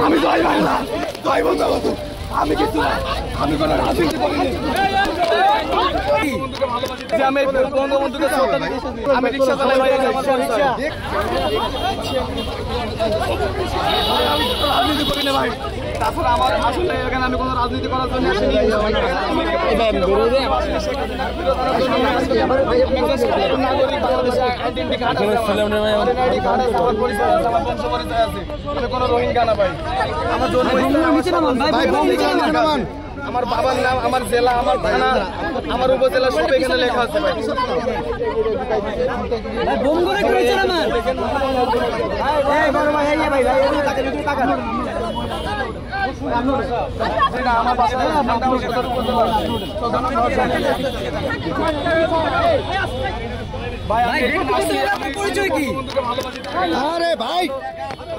আমি জয় বাংলা, জয় বঙ্গবন্ধু। আমি কিছু না, আমি কোনো রাজনীতি করিনি। আমি বঙ্গবন্ধুকে আমি রিক্সা চালাই ভাই, রাজনীতি করি না ভাই। তাছাড়া আমার আসলে এখানে আমি কোনো রাজনীতি করার জন্য আসিনি। কোনো রোহিঙ্গা না ভাই, আমার জন্ম, আমার বাবার নাম, আমার জেলা, আমার থানা, আমার উপজেলা সব এখানে লেখা আছে ভাই। পরিচয় কি? আরে ভাই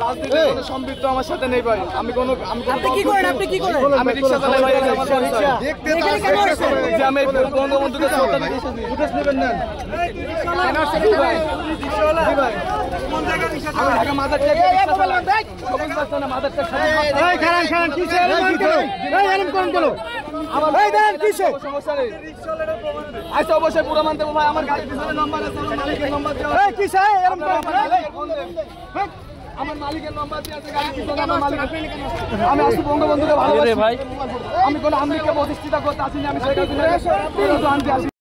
রাজনীতি সম্পৃক্ত আমার সাথে নেই ভাই। আমি কোনো কি করেন? আপনি কি করেন? আমি রিক্সা চালাই ভাই। আমি বঙ্গবন্ধুকে ফুটেজ নেবেন না। আচ্ছা অবশ্যই পুরো মানতে ভাই। আমার গাড়ির পিছনে নাম্বার আছে, আমার মালিকের নাম্বার দেওয়া আছে। আমার মালিকের নাম্বার দিয়ে আছে গাড়ির পিছনে। আমার মালিক, আমি আসছি বঙ্গবন্ধুকে ভালোবাসি ভাই। আমি কোনো আমেরিকা প্রতিষ্ঠিত করতে আসিনি। আমি সেটা